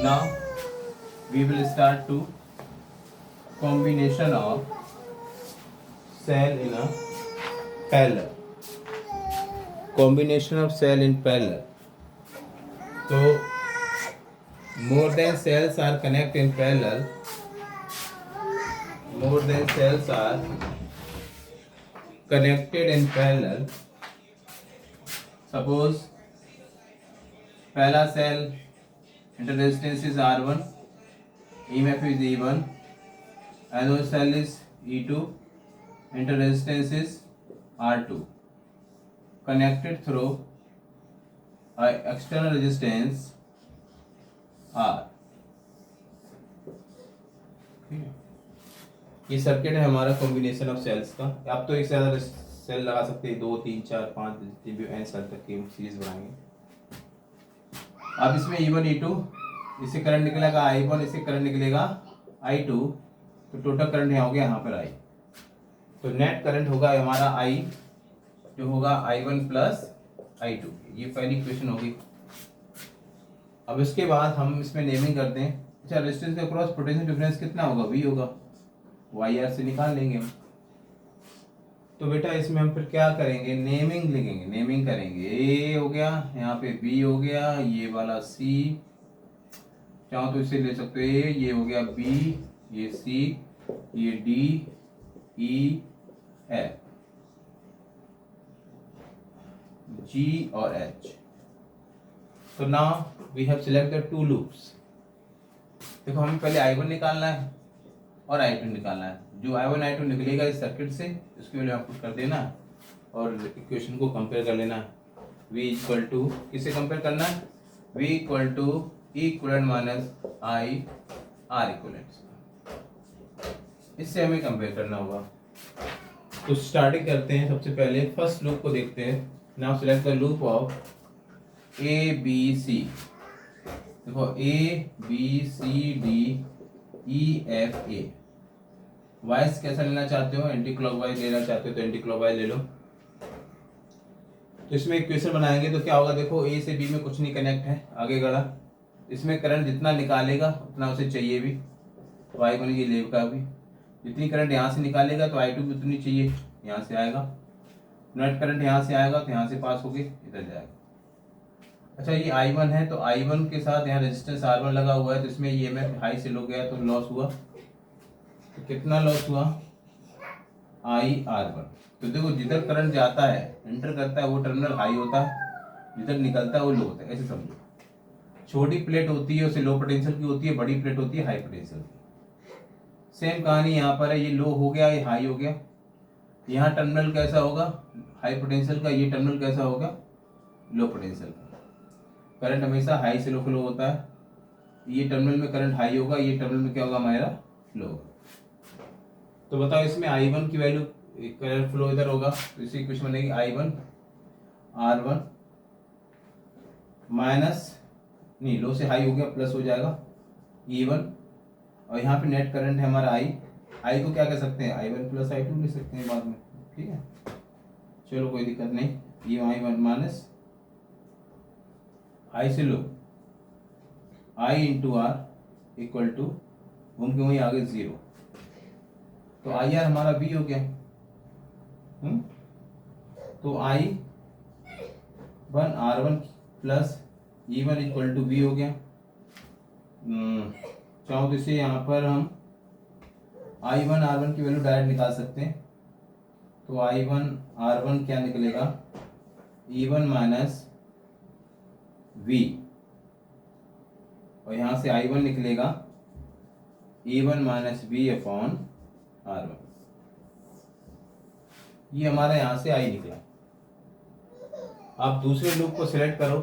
now we will start to combination of cell in a parallel. Combination of cell in parallel. So more than cells are connected in parallel. More than cells are connected in parallel. Suppose पहला cell interresistance is R1, EMF is E1, another cell is E2, interresistance is R2, connected through a external resistance R. ये circuit है हमारा combination of sales का। आप तो एक से ज़्यादा सेल लगा सकते हैं, 2 3 4 5 जितने भी एन सेल तक की सीरीज बनाएंगे। अब इसमें E1 E2 इससे करंट निकलेगा I1, इससे करंट निकलेगा I2, तो टोटल करंट यहाँ हो गया यहाँ पर I। तो नेट करंट होगा हमारा I जो होगा I1 प्लस I2। ये पहली इक्वेशन होगी। अब इसके बाद हम इसमें नेमिंग करते हैं। अच्छा, रेजिस्टेंस के अक्रॉस पोटेंशियल डिफरेंस कितना होगा? V होगा, YR से निकाल लेंगे हम। तो बेटा इसमें हम फिर क्या करेंगे? नेमिंग लिखेंगे, नेमिंग करेंगे। A हो गया, यहाँ पे B हो गया, ये वाला C, चाहो तो इसे ले सकते हो A, ये हो गया B, ये C, ये D, E, F, G और H। तो now we have select the two loops. देखो हमें पहले I1 निकालना है और I2 निकालना है। जो I1 I2 निकलेगा इस सर्किट से, उसकी वैल्यू पुट कर देना और इक्वेशन को कंपेयर कर लेना। V इक्वल टू किसे कंपेयर करना है? V equal to E equivalent minus I R equivalent. इससे हमें कंपेयर करना होगा। तो स्टार्टिंग करते हैं। सबसे पहले फर्स्ट लूप को देखते हैं। Now select the loop of A B C। देखो A B C D E F A। Wise कैसा लेना चाहते हो? एंटी क्लॉकवाइज लेना चाहते हो तो एंटी क्लॉकवाइज ले लो। तो इसमें इक्वेशन बनाएंगे तो क्या होगा? देखो A से B में कुछ नहीं कनेक्ट है, आगे बढ़ा। इसमें करंट जितना निकालेगा उतना उसे चाहिए भी, तो I1 ये लेगा भी। जितनी करंट यहाँ से निकालेगा तो I2 भी उतनी चाहिए, यहाँ से आएगा। नेट करंट यहाँ से आएगा तो यहाँ से पास होके इधर जाएगा। अच्छा, ये I1 है तो I1 के साथ यहाँ रेजिस्टेंस R1 लगा हुआ है, तो इसमें EMF हाई से लो गया तो लॉस हुआ। तो कितना लॉस हुआ? IR1। तो देखो जिधर करंट जाता है, एंटर करता है, वो टर्मिनल हाई होता है, जिधर निकलता है वो लो होता है। ऐसे समझो, छोटी प्लेट होती है उसे लो पोटेंशियल की होती है, बड़ी प्लेट होती है हाई पोटेंशियल की। सेम कहानी यहाँ पर है। ये लो हो गया, ये हाई हो गया। यहाँ टर्मिनल कैसा होगा? हाई पोटेंशियल का। ये टर्मिनल कैसा होगा? लो पोटेंशियल का। करंट हमेशा हाई से लो फ्लो होता है। ये टर्मिनल में करंट हाई होगा, ये टर्मिनल में क्या होगा? हमारा लो होगा। तो बताओ इसमें I1 की वैल्यू, करंट फ्लो इधर होगा तो इसी इक्वेशन बनेगी I1 R1 माइनस, नहीं लो से हाई हो गया, प्लस हो जाएगा E1, और यहाँ पे नेट करंट है हमारा I को क्या कर सकते हैं? I1 प्लस I2 लिख सकते हैं बाद में, ठीक है। चलो कोई दिक्कत नहीं। ये I1 माइनस I से लो I into R equal to घूम के वहीं आगे 0। तो IR हमारा B हो गया। तो I1 R1 plus E1 equal to B हो गया। चाहो तो इसे यहाँ पर हम I1 R1 की वैल्यू डायरेक्ट निकाल सकते हैं। तो I1 R1 क्या निकलेगा? E1 माइनस V, और यहाँ से I1 निकलेगा E1 minus V upon R1। ये हमारा यहाँ से I निकला। आप दूसरे लूप को सिलेक्ट करो,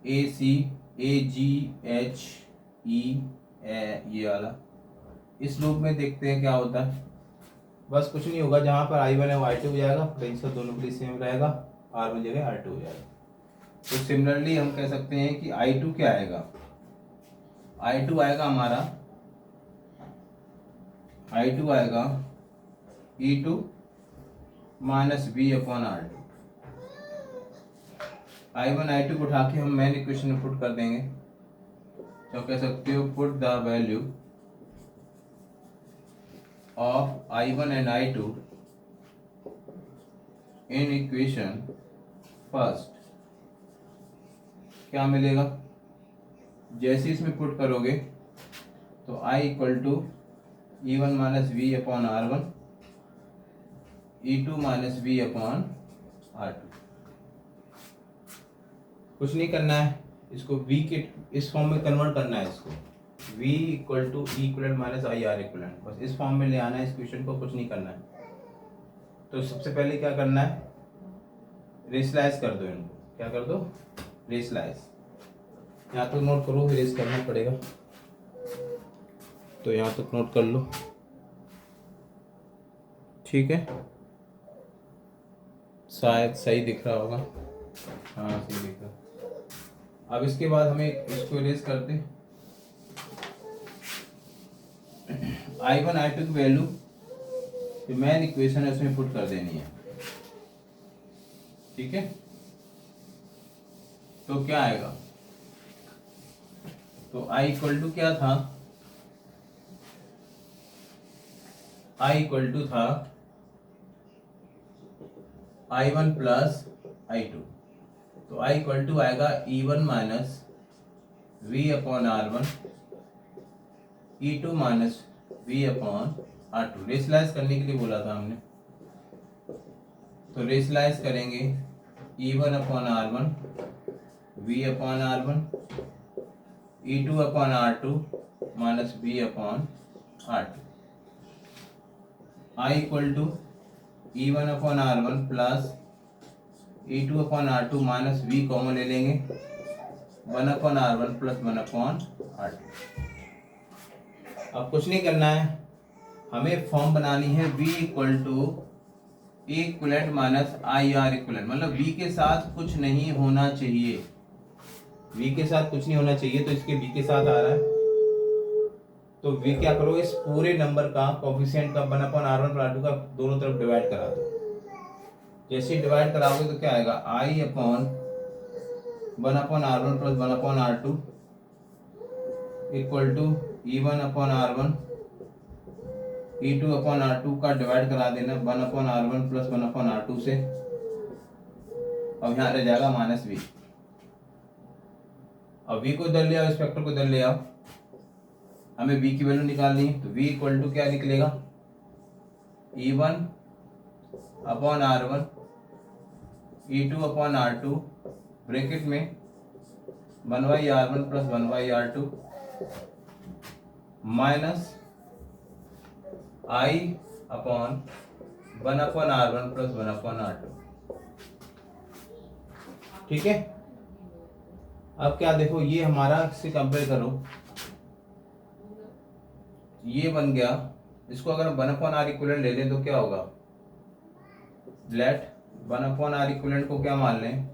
AC AG H E ये वाला। इस लूप में देखते हैं क्या होता है। बस कुछ नहीं होगा, जहाँ पर I1 है वो I2 हो जाएगा, पोटेंशियल दोनों के लिए सेम रहेगा, R1 जगह R2 हो जाएगा। तो सिमिलरली हम कह सकते हैं कि I2 क्या आएगा? I2 आएगा हमारा, I2 आएगा E2 minus B upon R2। I1 I2 को उठा के हम मेन इक्वेशन में पुट कर देंगे। तो कह सकते हो put the value of I1 and I2 in equation first. क्या मिलेगा, जैसे इसमें पुट करोगे तो I equal to E1 minus V upon R1, E2 minus V upon R2। कुछ नहीं करना है, इसको V के इस फॉर्म में कन्वर्ट करना है, इसको V equal to E equivalent minus I R equivalent, बस इस फॉर्म में ले आना है इस क्वेश्चन को, कुछ नहीं करना है। तो सबसे पहले क्या करना है, रेशलाइज कर दो इनको, क्या कर दो, रेशलाइज। यहाँ तक नोट करो, रेस करना पड़ेगा तो यहाँ तक नोट कर लो, ठीक है। शायद सही दिख रहा होगा, हाँ सही दिख रहा। अब इसके बाद हमें इसको इरेज करते, I1 I2 की वैल्यू जो मेन इक्वेशन है उसमें पुट कर देनी है, ठीक है। तो क्या आएगा, तो I इक्वल टू क्या था, I इक्वल टू था I1 प्लस I2, तो I इक्वल टू आएगा E1 minus V upon R1, E2 minus V upon R2। Rationalise करने के लिए बोला था हमने, तो रेशलाइज करेंगे E1 upon R1, V upon R1, E2 upon R2 minus V upon R2। I equal to E1 upon R1 plus E2 upon R2 minus V common ले लेंगे, 1 upon R1 plus 1 upon R2। अब कुछ नहीं करना है, हमें form बनानी है V equal to E equivalent minus I R equivalent, मतलब V के साथ कुछ नहीं होना चाहिए, V के साथ कुछ नहीं होना चाहिए, तो इसके V के साथ आ रहा है, तो V क्या करो, इस पूरे नंबर का कोफिशिएंट का 1 अपॉन R1 प्लस R2 का दोनों तरफ डिवाइड करा दो। जैसे ही डिवाइड कराओगे तो क्या आएगा, I upon 1 upon R1 plus 1 upon R2 equal to E1 upon R1, E2 upon R2 का डिवाइड करा देना 1 upon R1 plus 1 upon R2 से, अब यहाँ रह जाएगा माइनस V। अब V को इधर ले आओ, इस फैक्टर को इधर ले आओ, हमें V की वैल्यू निकालनी है, तो V इक्वल टू क्या निकलेगा, E1 upon R1, E2 upon R2 bracket में 1/R1 plus 1/R2 minus I upon 1 upon R1 plus 1 upon R2, ठीक है। अब क्या देखो, ये हमारा से कंपेयर करो, ये बन गया, इसको अगर 1 अपॉन R इक्विवेलेंट ले लें तो क्या होगा, लेट 1 अपॉन R इक्विवेलेंट को क्या मान लें,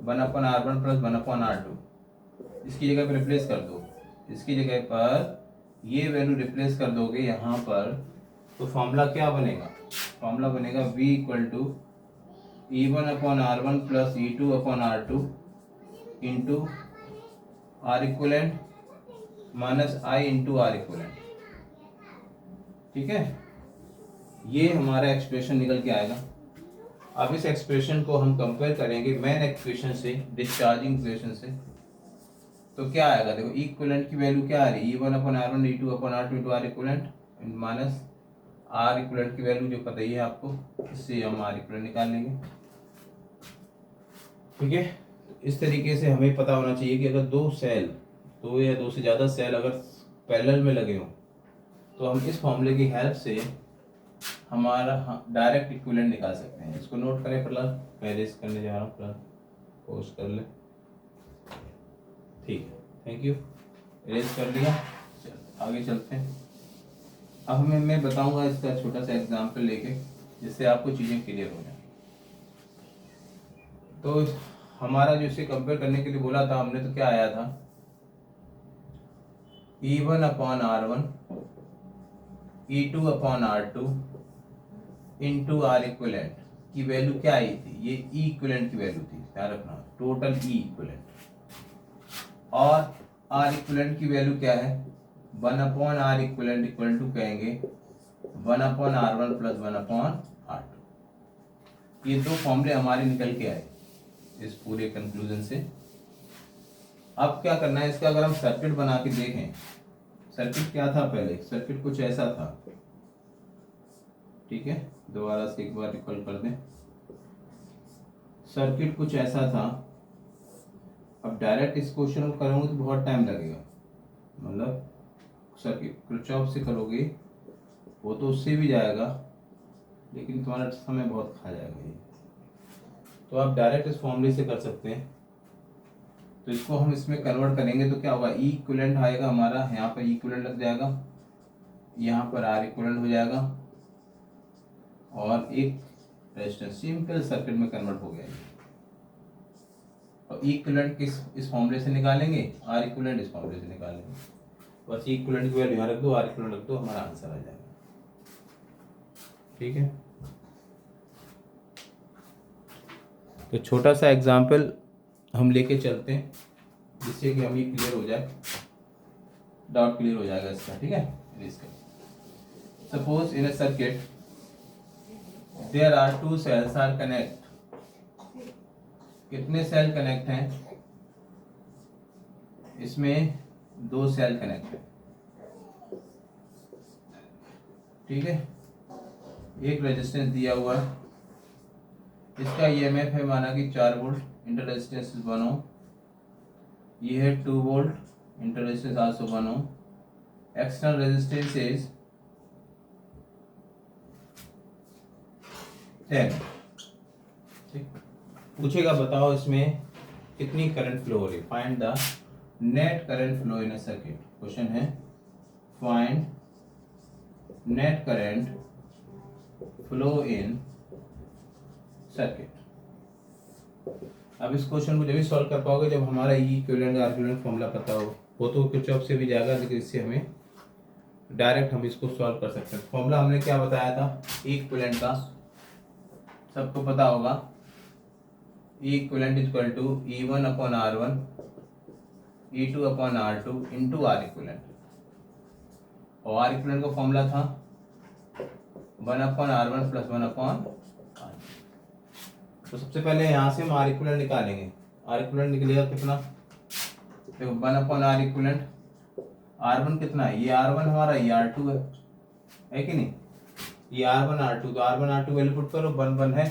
1 upon R1 plus 1 upon R2, इसकी जगह पर रिप्लेस कर दो, इसकी जगह पर ये वैल्यू रिप्लेस कर दोगे यहाँ पर, तो फॉर्मूला क्या बनेगा, फॉर्मूला बनेगा V equal to E1 upon R1 plus E2 upon R2 into R equivalent minus I into R equivalent, ठीक है। ये हमारा एक्सप्रेशन निकल के आएगा। अब इस एक्सप्रेशन को हम कंपेयर करेंगे मेन एक्सप्रेशन से, डिस्चार्जिंग इक्वेशन से, तो क्या आएगा, देखो इक्विवेलेंट की वैल्यू क्या आ रही है, E1 upon R1 E2 upon R2 into R equivalent minus R equivalent की वैल्यू जो पता ही है आपको, इससे हम R इक्विवेलेंट निकाल लेंगे, ठीक है। इस तरीके से हमें पता होना चाहिए कि अगर दो सेल, दो या दो से ज़्यादा सेल अगर पैरेलल में लगे हों तो हम इस फॉर्मूले की हेल्प से हमारा डायरेक्ट इक्विवेलेंट निकाल सकते हैं। इसको नोट करें, प्लस मैं इरेज करने जा रहा हूँ, प्लस पोस्ट कर ले, ठीक है, थैंक यू, इरेज कर लिया। आगे चलते हैं, अब मैं बताऊंगा इसका छोटा सा एग्जाम्पल लेके, जिससे आपको चीज़ें क्लियर हो जाए। तो हमारा जो इसे कंपेयर करने के लिए बोला था हमने, तो क्या आया था, E1 upon R1 E2 upon R2 into R equivalent की वैल्यू क्या आई थी, ये E इक्विवेलेंट की वैल्यू थी, ध्यान रखना, टोटल E इक्विवेलेंट, और आर इक्वलेंट की वैल्यू क्या है, 1/r इक्वलेंट इक्वल टू कहेंगे 1/r1 प्लस 1/r2। ये दो फॉर्मूले हमारे निकल के आए इस पूरे कंक्लूजन से। अब क्या करना है इसका, अगर हम सर्किट बना के देखें, सर्किट क्या था पहले, सर्किट कुछ ऐसा था, ठीक है, दोबारा से एक बार रिकॉल कर दें। सर्किट कुछ ऐसा था। अब डायरेक्ट इस क्वेश्चन को करूंगा तो बहुत टाइम लगेगा, मतलब सर्किट किरचॉफ से करोगे वो तो उससे भी जाएगा, लेकिन तुम्हारा समय बहुत खा जाएगा ये। तो आप डायरेक्ट इस फॉर्मूले से कर सकते हैं। तो इसको हम इसमें कन्वर्ट करेंगे तो क्या होगा, ई इक्विवेलेंट आएगा हमारा, यहाँ पर ई इक्विवेलेंट लग जाएगा, यहाँ पर आर इक्विवेलेंट हो जाएगा और एक रेजिस्टेंस, सिंपल सर्किट में कन्वर्ट हो गया ये। और ई इक्विवेलेंट इस फॉर्मूले से निकालेंगे, आर इक्विवेलेंट इस फॉर्मूले से निकालेंगे, बस ई इक्विवेलेंट की वैल्यू यहाँ रख दो, आर इक्विवेलेंट रख दो, हमारा आंसर आ जाएगा। ठीक है, तो छोटा सा एग्जाम्पल हम लेके चलते हैं जिससे कि हमें क्लियर हो जाए, डाउट क्लियर हो जाएगा इसका। ठीक है, suppose in a circuit there are 2 cells are connect. कितने सेल कनेक्ट हैं इसमें, 2 सेल कनेक्ट है। ठीक है, एक रेजिस्टेंस दिया हुआ है, इसका ईएमएफ है माना कि 4 वोल्ट, इंटर रेजिस्टेंस 1 ओम, ये है 2 volt, inter resistance also 1 ohm, external resistance is 10। ठीक, पूछेगा बताओ इसमें कितनी करंट फ्लो हो रही है, find the net current flow in a circuit. Question है find net current flow in circuit. अब इस क्वेश्चन को जब भी सॉल्व कर पाओगे जब हमारा ई इक्विवेलेंट आर इक्विवेलेंट फॉर्मूला पता हो, वो तो किरचॉफ से भी जाएगा, लेकिन इससे हमें डायरेक्ट हम इसको सॉल्व कर सकते हैं। फॉर्मूला हमने क्या बताया था ई इक्विवेलेंट का, सबको पता होगा, E equivalent is equal to E1/R1 E2/R2 into R equivalent, और आर इक्विवेलेंट का फॉर्मूला था 1/R1 प्लस 1/R। तो सबसे पहले यहाँ से हम आर इक्विवेलेंट निकालेंगे। आर इक्विवेलेंट निकलेगा कितना, देखो 1/R इक्विवेलेंट, R1 कितना है, ये R1 हमारा, ये R2 है कि नहीं, ये R1 R2, तो R1 R2 वैल्यू पुट करो, 1 1 है,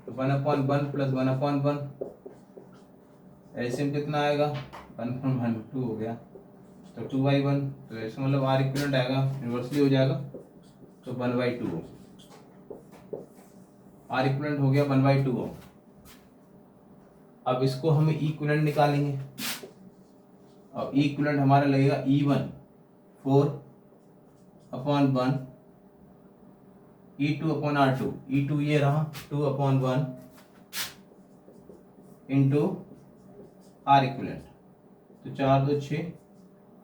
तो 1/1 प्लस 1/1, एलसीएम कितना आएगा, 1/2 हो गया, तो 2/1, तो इसका मतलब आर इक्विवेलेंट आएगा, इन्वर्सली हो जाएगा, तो 1/2 आर इक्विवेलेंट हो गया 1/2। अब इसको हम इक्विवेलेंट निकालेंगे, और इक्विवेलेंट हमारा लगेगा E1 4/1 E2/R2, E2 ये रहा 2/1 इंटू आर इक्विवेलेंट, तो 4 2 6,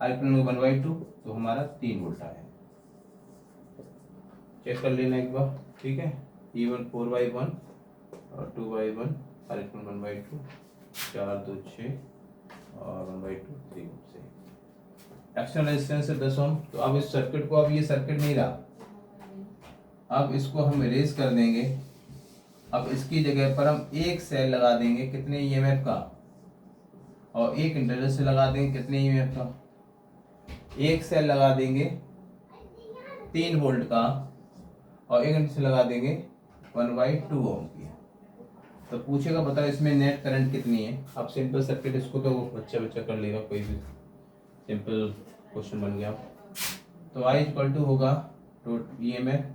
आर इक्विवेलेंट 1/2, तो हमारा 3 वोल्ट आया। चेक कर लेना एक बार। ठीक है, E1 4/1 और 2/1, आर इक्विवेलेंट 1/2, 4 2 6 और 1/2 3 से। एक्सटर्नल रेजिस्टेंस है 10 ओम। तो अब इस सर्किट को, अब ये सर्किट नहीं रहा, अब इसको हम इरेज कर देंगे। अब इसकी जगह पर हम एक सेल लगा देंगे कितने ईएमएफ का, और एक इंटरवल से लगा देंगे कितने ईएमएफ का, एक सेल लगा देंगे 3 वोल्ट का, और एक इंटरवल से लगा देंगे 1/2 ओम की। तो पूछेगा बताओ इसमें नेट करंट कितनी है। अब सिंपल सर्किट, इसको तो बच्चा कर लेगा, कोई भी सिंपल क्वेश्चन बन गया। तो आई इक्वल टू होगा EMF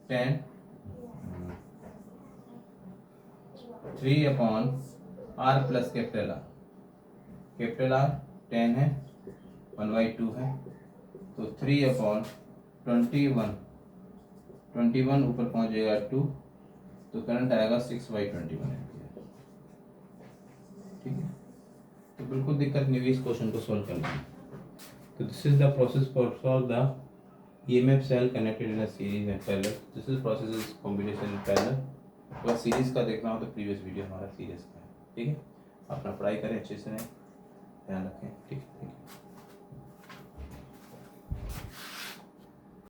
10 3/R plus capital R. Capital R 10 है, 1/2 है, तो 3/21 ऊपर पहुंच जाएगा 2, तो करंट आएगा 6/21 एम्पीयर। ठीक है, तो बिल्कुल दिक्कत नहीं हुई इस क्वेश्चन को सॉल्व करने में। तो this is the process for solve the EMF cell connected in a series and parallel. This is process is combination in parallel. अगर सीरीज का देखना हो तो प्रीवियस वीडियो हमारा सीरीज का है। ठीक है, अपना पढ़ाई करें अच्छे से रहें। ध्यान रखें। ठीक है।